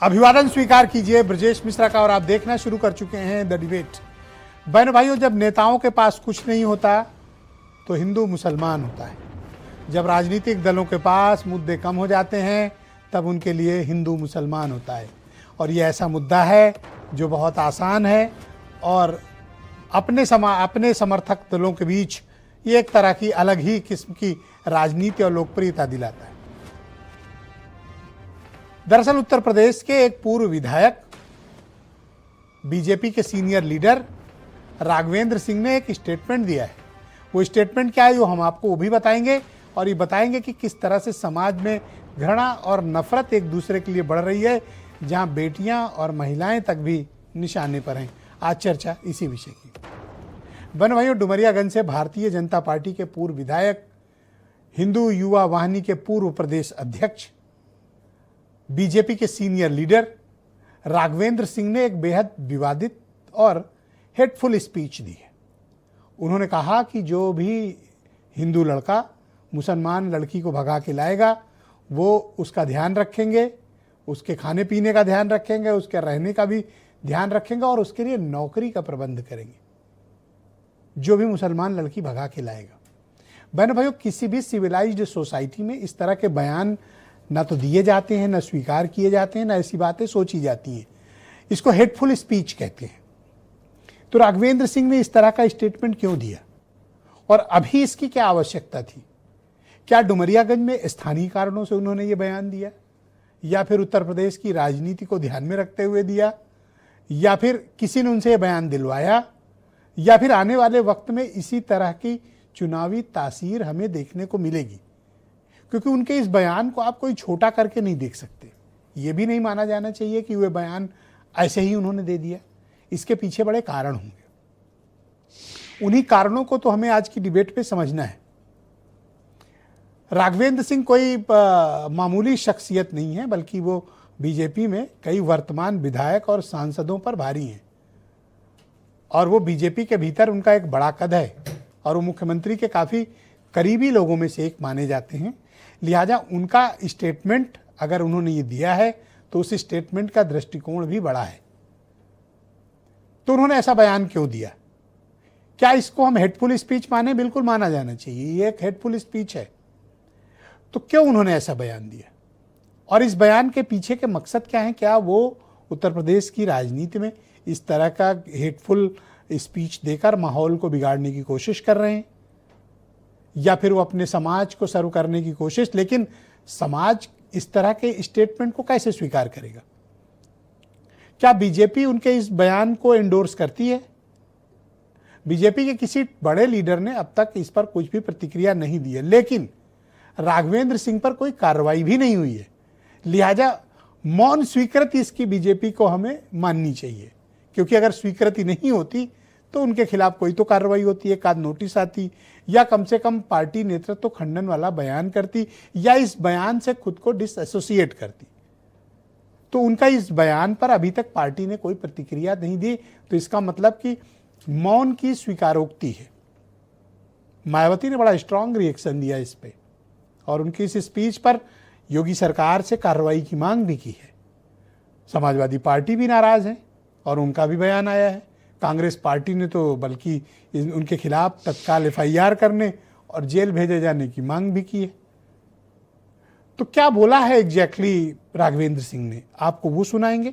अभिवादन स्वीकार कीजिए ब्रजेश मिश्रा का और आप देखना शुरू कर चुके हैं द डिबेट। बहन भाइयों, जब नेताओं के पास कुछ नहीं होता तो हिंदू मुसलमान होता है। जब राजनीतिक दलों के पास मुद्दे कम हो जाते हैं तब उनके लिए हिंदू मुसलमान होता है। और ये ऐसा मुद्दा है जो बहुत आसान है और अपने समर्थक दलों के बीच ये एक तरह की अलग ही किस्म की राजनीति और लोकप्रियता दिलाता है। दरअसल उत्तर प्रदेश के एक पूर्व विधायक, बीजेपी के सीनियर लीडर राघवेंद्र सिंह ने एक स्टेटमेंट दिया है। वो स्टेटमेंट क्या है वो हम आपको वो भी बताएंगे और ये बताएंगे कि किस तरह से समाज में घृणा और नफरत एक दूसरे के लिए बढ़ रही है, जहां बेटियां और महिलाएं तक भी निशाने पर हैं। आज चर्चा इसी विषय की। बहन भाइयों, डुमरियागंज से भारतीय जनता पार्टी के पूर्व विधायक, हिंदू युवा वाहिनी के पूर्व प्रदेश अध्यक्ष, बीजेपी के सीनियर लीडर राघवेंद्र सिंह ने एक बेहद विवादित और हेटफुल स्पीच दी है। उन्होंने कहा कि जो भी हिंदू लड़का मुसलमान लड़की को भगा के लाएगा वो उसका ध्यान रखेंगे, उसके खाने पीने का ध्यान रखेंगे, उसके रहने का भी ध्यान रखेंगे और उसके लिए नौकरी का प्रबंध करेंगे जो भी मुसलमान लड़की भगा के लाएगा। बहन भाइयों, किसी भी सिविलाइज्ड सोसाइटी में इस तरह के बयान ना तो दिए जाते हैं, ना स्वीकार किए जाते हैं, ना ऐसी बातें सोची जाती हैं। इसको हेटफुल स्पीच कहते हैं। तो राघवेंद्र सिंह ने इस तरह का स्टेटमेंट क्यों दिया और अभी इसकी क्या आवश्यकता थी? क्या डुमरियागंज में स्थानीय कारणों से उन्होंने ये बयान दिया, या फिर उत्तर प्रदेश की राजनीति को ध्यान में रखते हुए दिया, या फिर किसी ने उनसे ये बयान दिलवाया, या फिर आने वाले वक्त में इसी तरह की चुनावी तासीर हमें देखने को मिलेगी? क्योंकि उनके इस बयान को आप कोई छोटा करके नहीं देख सकते। ये भी नहीं माना जाना चाहिए कि वह बयान ऐसे ही उन्होंने दे दिया। इसके पीछे बड़े कारण होंगे। उन्हीं कारणों को तो हमें आज की डिबेट पे समझना है। राघवेंद्र सिंह कोई मामूली शख्सियत नहीं है, बल्कि वो बीजेपी में कई वर्तमान विधायक और सांसदों पर भारी हैं और वो बीजेपी के भीतर उनका एक बड़ा कद है और वो मुख्यमंत्री के काफ़ी करीबी लोगों में से एक माने जाते हैं। लिहाजा उनका स्टेटमेंट अगर उन्होंने ये दिया है तो उस स्टेटमेंट का दृष्टिकोण भी बड़ा है। तो उन्होंने ऐसा बयान क्यों दिया? क्या इसको हम हेटफुल स्पीच माने? बिल्कुल माना जाना चाहिए, ये एक हेटफुल स्पीच है। तो क्यों उन्होंने ऐसा बयान दिया और इस बयान के पीछे के मकसद क्या है? क्या वो उत्तर प्रदेश की राजनीति में इस तरह का हेटफुल स्पीच देकर माहौल को बिगाड़ने की कोशिश कर रहे हैं, या फिर वो अपने समाज को सर्व करने की कोशिश? लेकिन समाज इस तरह के स्टेटमेंट को कैसे स्वीकार करेगा? क्या बीजेपी उनके इस बयान को एंडोर्स करती है? बीजेपी के किसी बड़े लीडर ने अब तक इस पर कुछ भी प्रतिक्रिया नहीं दी है, लेकिन राघवेंद्र सिंह पर कोई कार्रवाई भी नहीं हुई है। लिहाजा मौन स्वीकृति इसकी बीजेपी को हमें माननी चाहिए, क्योंकि अगर स्वीकृति नहीं होती तो उनके खिलाफ कोई तो कार्रवाई होती, एक आध नोटिस आती, या कम से कम पार्टी नेतृत्व तो खंडन वाला बयान करती, या इस बयान से खुद को डिसएसोसिएट करती। तो उनका इस बयान पर अभी तक पार्टी ने कोई प्रतिक्रिया नहीं दी, तो इसका मतलब कि मौन की स्वीकारोक्ति है। मायावती ने बड़ा स्ट्रांग रिएक्शन दिया इस पे और उनकी इस स्पीच पर योगी सरकार से कार्रवाई की मांग भी की है। समाजवादी पार्टी भी नाराज है और उनका भी बयान आया है। कांग्रेस पार्टी ने तो बल्कि उनके खिलाफ तत्काल एफआईआर करने और जेल भेजे जाने की मांग भी की है। तो क्या बोला है एग्जैक्टली राघवेंद्र सिंह ने, आपको वो सुनाएंगे।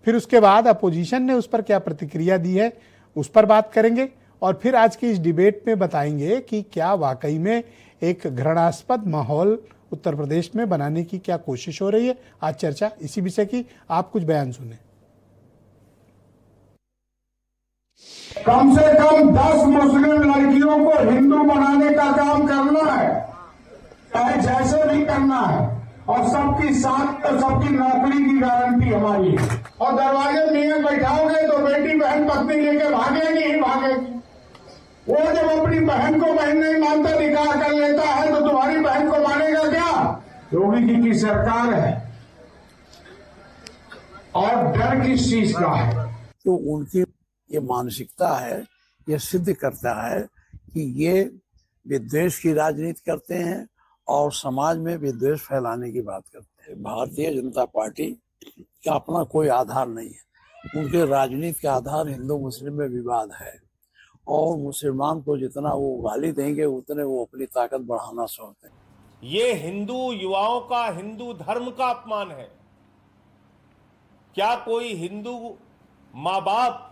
फिर उसके बाद अपोजिशन ने उस पर क्या प्रतिक्रिया दी है उस पर बात करेंगे और फिर आज की इस डिबेट में बताएंगे कि क्या वाकई में एक घृणास्पद माहौल उत्तर प्रदेश में बनाने की क्या कोशिश हो रही है। आज चर्चा इसी विषय की। आप कुछ बयान सुने। कम से कम 10 मुस्लिम लड़कियों को हिंदू बनाने का काम करना है, चाहे जैसे भी करना है, और सबकी साथ और सबकी नौकरी की गारंटी हमारी है। और दरवाजे में बैठाओगे तो बेटी बहन पत्नी लेके भागेगी ही भागेगी। वो जब अपनी बहन को बहन नहीं मानता, निकाह कर लेता है, तो तुम्हारी बहन को मानेगा क्या? योगी जी की सरकार है और डर किस चीज का है? तो उनकी ये मानसिकता है, ये सिद्ध करता है कि ये विद्वेष की राजनीति करते हैं और समाज में विद्वेष फैलाने की बात करते हैं। भारतीय जनता पार्टी का अपना कोई आधार नहीं है। उनके राजनीति के आधार हिंदू मुस्लिम में विवाद है, और मुसलमान को जितना वो गाली देंगे उतने वो अपनी ताकत बढ़ाना चाहते हैं। ये हिंदू युवाओं का हिंदू धर्म का अपमान है। क्या कोई हिंदू माँ बाप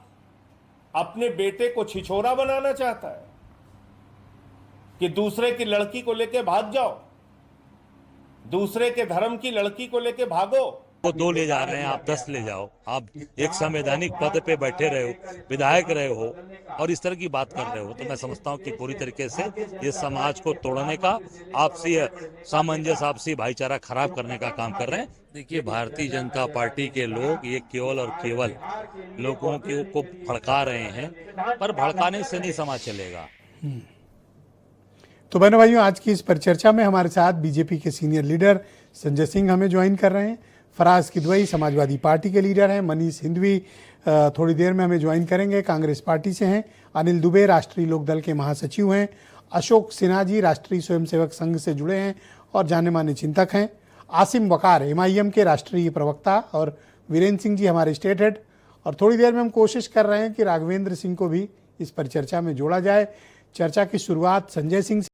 अपने बेटे को छिछोरा बनाना चाहता है कि दूसरे की लड़की को लेके भाग जाओ, दूसरे के धर्म की लड़की को लेके भागो? वो 2 ले जा रहे हैं, आप 10 ले जाओ। आप एक संवैधानिक पद पे बैठे रहे हो, विधायक रहे हो, और इस तरह की बात कर रहे हो, तो मैं समझता हूँ कि पूरी तरीके से ये समाज को तोड़ने का, आपसी सामंजस्य, आपसी भाईचारा खराब करने का काम कर रहे हैं। देखिए, भारतीय जनता पार्टी के लोग ये केवल और केवल लोगों को भड़का रहे हैं, पर भड़काने से नहीं समाज चलेगा। तो बहनों भाइयों, आज की इस परिचर्चा में हमारे साथ बीजेपी के सीनियर लीडर संजय सिंह हमें ज्वाइन कर रहे हैं। फराज किदवई समाजवादी पार्टी के लीडर हैं। मनीष हिंदवी थोड़ी देर में हमें ज्वाइन करेंगे, कांग्रेस पार्टी से हैं। अनिल दुबे राष्ट्रीय लोकदल के महासचिव हैं। अशोक सिन्हा जी राष्ट्रीय स्वयंसेवक संघ से जुड़े हैं और जाने माने चिंतक हैं। आसिम वकार MIM के राष्ट्रीय प्रवक्ता, और वीरेंद्र सिंह जी हमारे स्टेट हेड। और थोड़ी देर में हम कोशिश कर रहे हैं कि राघवेंद्र सिंह को भी इस परिचर्चा में जोड़ा जाए। चर्चा की शुरुआत संजय सिंह से